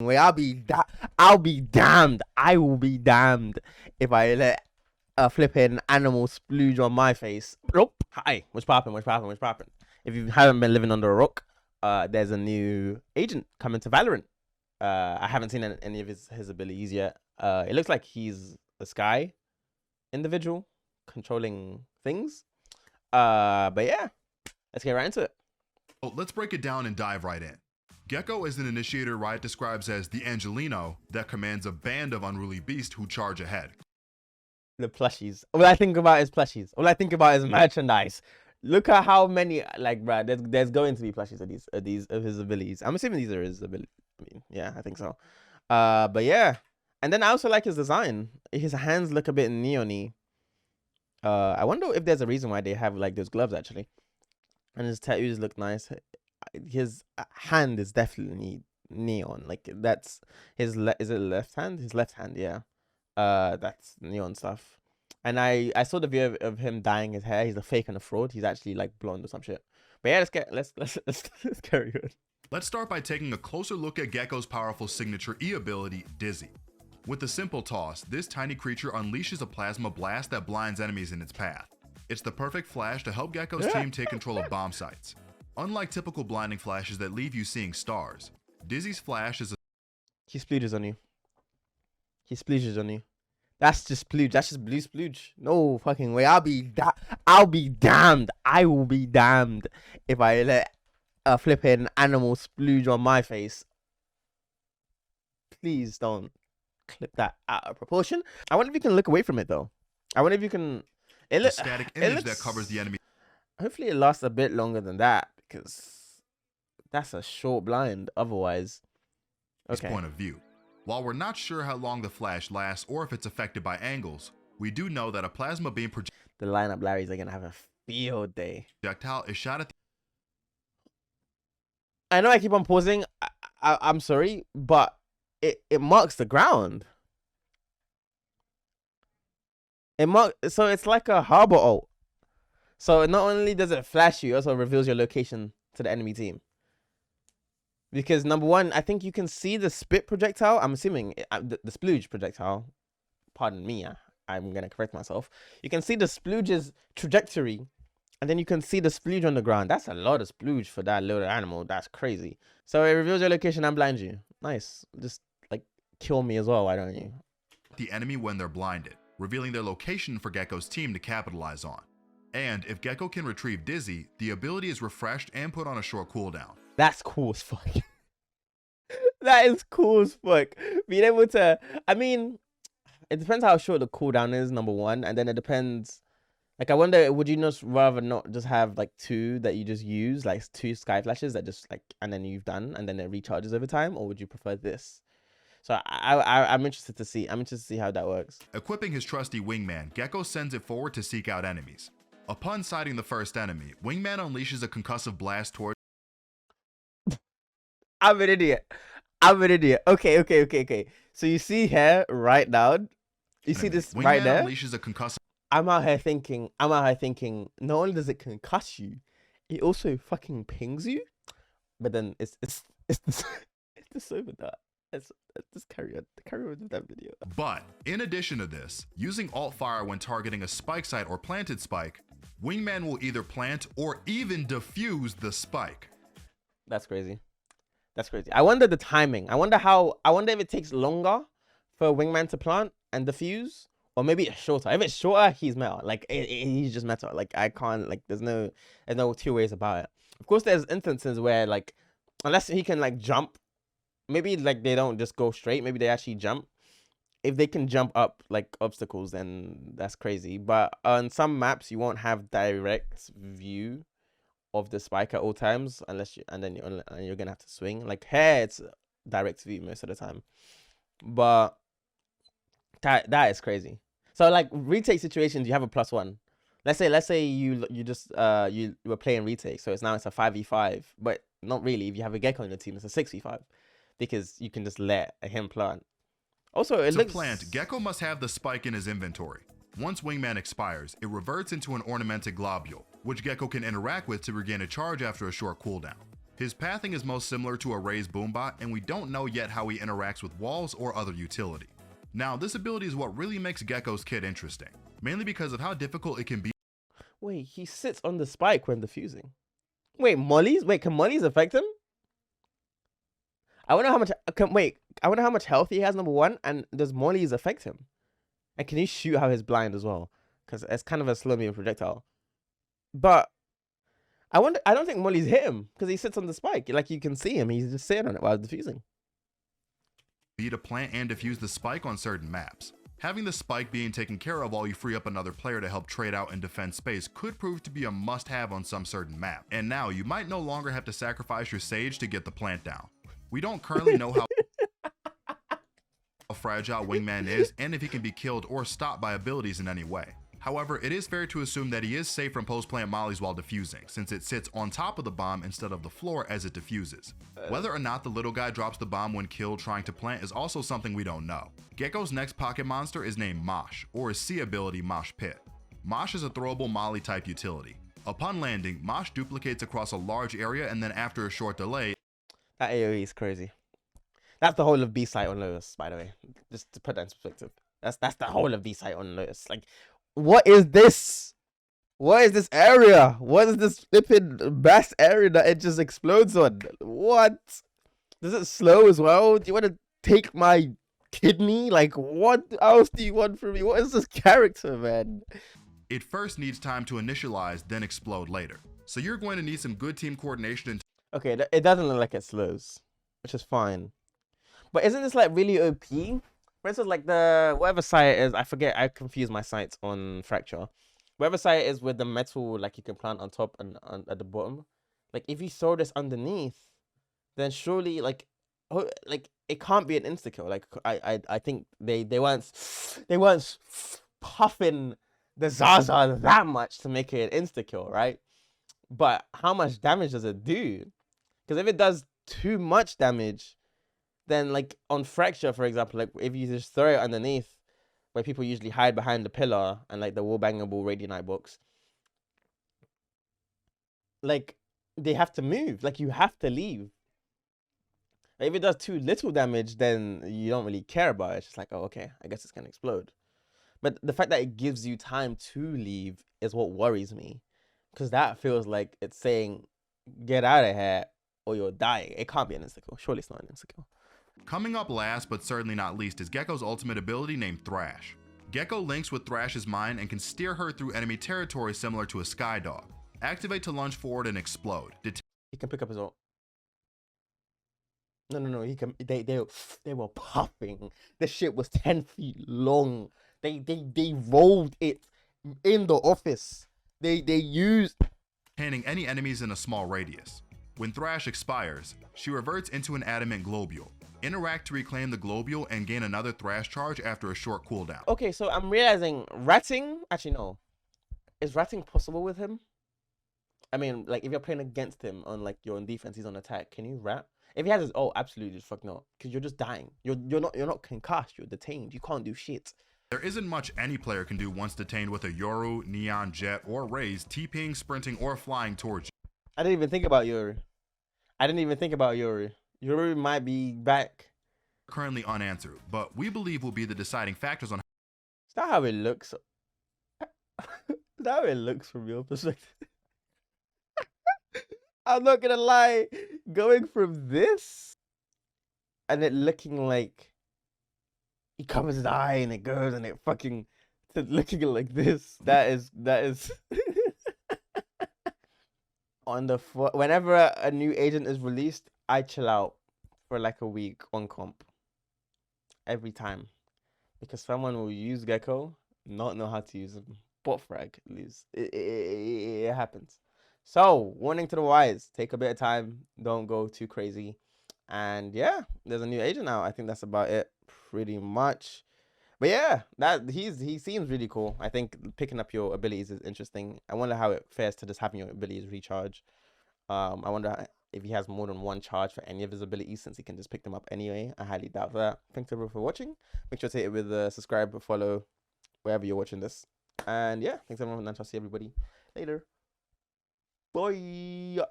Way I'll be damned. I will be damned if I let a flipping animal splooge on my face. Nope. Hi, what's poppin'? What's poppin'? What's poppin'? If you haven't been living under a rock, there's a new agent coming to Valorant. I haven't seen any of his abilities yet. It looks like he's a sky individual controlling things. But yeah, let's get right into it. Oh, let's break it down and dive right in. Gekko is an initiator Riot describes as the Angelino that commands a band of unruly beasts who charge ahead. The plushies. All I think about is plushies. All I think about is merchandise. Look at how many, like, bruh, there's going to be plushies of his abilities. I'm assuming these are his abilities. I mean, yeah, I think so. But yeah. And then I also like his design. His hands look a bit neon-y. I wonder if there's a reason why they have, like, those gloves, actually. And his tattoos look nice. His hand is definitely neon. Like, that's his, is it left hand? His left hand, yeah. That's neon stuff. And I saw the video of him dyeing his hair. He's a fake and a fraud. He's actually like blonde or some shit. But yeah, let's carry on. Let's start by taking a closer look at Gekko's powerful signature E ability, Dizzy. With a simple toss, this tiny creature unleashes a plasma blast that blinds enemies in its path. It's the perfect flash to help Gekko's team take control of bomb sites. Unlike typical blinding flashes that leave you seeing stars, Dizzy's flash is a... He splooges on you. He splooses on you. That's just splooge. That's just blue splooge. No fucking way. I'll be damned. I will be damned if I let a flipping animal splooge on my face. Please don't clip that out of proportion. I wonder if you can look away from it though. I wonder if you can. A static image that covers the enemy. Hopefully it lasts a bit longer than that because that's a short blind. Otherwise, okay. Point of view. While we're not sure how long the flash lasts or if it's affected by angles, we do know that a plasma beam the lineup Larrys are gonna have a field day. Projectile is shot at. I know I keep on pausing. I'm sorry, but it marks the ground. So it's like a harbor ult. So not only does it flash you, it also reveals your location to the enemy team. Because number one, I think you can see the spit projectile. I'm assuming the splooge projectile. Pardon me, I'm gonna correct myself. You can see the splooge's trajectory, and then you can see the splooge on the ground. That's a lot of splooge for that little animal. That's crazy. So it reveals your location and blinds you. Nice. Just like kill me as well. Why don't you? The enemy when they're blinded, revealing their location for Gekko's team to capitalize on. And if Gekko can retrieve Dizzy, the ability is refreshed and put on a short cooldown. That's cool as fuck. That is cool as fuck. Being able to, I mean, it depends how short the cooldown is, number one. And then it depends, like, I wonder, would you just rather not just have like two that you just use, like two sky flashes that just like, and then you've done, and then it recharges over time? Or would you prefer this? So I'm interested to see. I'm interested to see how that works. Equipping his trusty Wingman, Gekko sends it forward to seek out enemies. Upon sighting the first enemy, Wingman unleashes a concussive blast towards... I'm an idiot. Okay. So you see here right now, you see this Wingman right there? Unleashes a concussive... I'm out here thinking, not only does it concuss you, it also fucking pings you. But then it's just over that. Let's just carry on with that video. But in addition to this, using alt fire when targeting a spike site or planted spike, Wingman will either plant or even defuse the spike. That's crazy. I wonder the timing. I wonder if it takes longer for Wingman to plant and defuse, or maybe it's shorter. If it's shorter, he's meta. Like he's just meta. Like I can't, like there's no two ways about it. Of course, there's instances where like unless he can like jump, maybe like they don't just go straight. Maybe they actually jump. If they can jump up like obstacles, then that's crazy. But on some maps, you won't have direct view of the spike at all times, unless you, and then you're gonna have to swing. Like here, it's direct view most of the time. But that is crazy. So like retake situations, you have a +1. Let's say you just you were playing retake, so it's a 5v5, but not really. If you have a Gekko on your team, it's a 6v5 because you can just let him plant. Also, it looks... To plant, Gekko must have the spike in his inventory. Once Wingman expires, it reverts into an ornamented globule, which Gekko can interact with to regain a charge after a short cooldown. His pathing is most similar to a raised boombot, and we don't know yet how he interacts with walls or other utility. Now, this ability is what really makes Gekko's kit interesting, mainly because of how difficult it can be. Wait, he sits on the spike when defusing. Wait, mollies? Wait, can mollies affect him? I wonder how much. I wonder how much health he has. Number one, and does mollies affect him? And can he shoot how he's blind as well? Because it's kind of a slow moving projectile. But I wonder. I don't think mollies hit him because he sits on the spike. Like you can see him. He's just sitting on it while defusing. Be to plant and defuse the spike on certain maps. Having the spike being taken care of while you free up another player to help trade out and defend space could prove to be a must-have on some certain map. And now you might no longer have to sacrifice your Sage to get the plant down. We don't currently know how fragile Wingman is and if he can be killed or stopped by abilities in any way. However, it is fair to assume that he is safe from post-plant mollies while defusing, since it sits on top of the bomb instead of the floor as it defuses. Whether or not the little guy drops the bomb when killed trying to plant is also something we don't know. Gekko's next pocket monster is named Mosh, or his C ability Mosh Pit. Mosh is a throwable molly type utility. Upon landing, Mosh duplicates across a large area, and then after a short delay, that AoE is crazy. That's the whole of B site on Lotus, by the way. Just to put that in perspective. That's the whole of B site on Lotus. Like, what is this? What is this area? What is this flipping vast area that it just explodes on? What? Does it slow as well? Do you want to take my kidney? Like, what else do you want from me? What is this character, man? it first needs time to initialize, then explode later. So you're going to need some good team coordination and Okay, it doesn't look like it slows, which is fine. But isn't this like really OP? For instance, like the whatever site is, I forget, I confuse my sites on Fracture. Whatever site is with the metal, like you can plant on top and at the bottom. Like if you throw this underneath, then surely like it can't be an insta kill. Like I think they weren't puffing the Zaza that much to make it an insta kill, right? But how much damage does it do? Because if it does too much damage, then like on Fracture, for example, like if you just throw it underneath, where people usually hide behind the pillar and like the wall bangable Radiant box, like they have to move. Like you have to leave. Like, if it does too little damage, then you don't really care about it. It's just like, oh, okay, I guess it's gonna explode. But the fact that it gives you time to leave is what worries me, because that feels like it's saying, get out of here or you're dying. It can't be an insta kill. Surely it's not an insta kill. Coming up last, but certainly not least, is Gekko's ultimate ability named Thrash. Gekko links with Thrash's mind and can steer her through enemy territory similar to a Skydog. Activate to lunge forward and explode. He can pick up his ult. No. He can. They were puffing. This shit was 10 feet long. They rolled it in the office. They used Containing any enemies in a small radius. When Thrash expires, she reverts into an adamant globule. Interact to reclaim the globule and gain another Thrash charge after a short cooldown. Okay, so I'm realizing ratting. Actually, no. Is ratting possible with him? I mean, like if you're playing against him on like you're on defense, he's on attack. Can you rat? If he has his absolutely just fuck no, because you're just dying. You're not concussed. You're detained. You can't do shit. There isn't much any player can do once detained with a Yoru, Neon, Jet, or Raze TPing, sprinting, or flying towards you. I didn't even think about Yuri. Yuri might be back. Currently unanswered, but we believe will be the deciding factors on Is that how it looks? Is that how it looks from your perspective? I'm not gonna lie. Going from this and it looking like he covers his eye and it goes and it fucking to looking like this. That is on the whenever a new agent is released, I chill out for like a week on comp every time, because someone will use Gekko, not know how to use him, bot frag, lose. It happens. So warning to the wise: take a bit of time, don't go too crazy. And yeah, there's a new agent now. I think that's about it, pretty much. But yeah, he seems really cool. I think picking up your abilities is interesting. I wonder how it fares to just having your abilities recharge. I wonder if he has more than one charge for any of his abilities, since he can just pick them up anyway. I highly doubt that. Thanks everyone for watching. Make sure to hit it with a subscribe, follow, wherever you're watching this. And yeah, thanks everyone, and I'll see everybody later. Bye.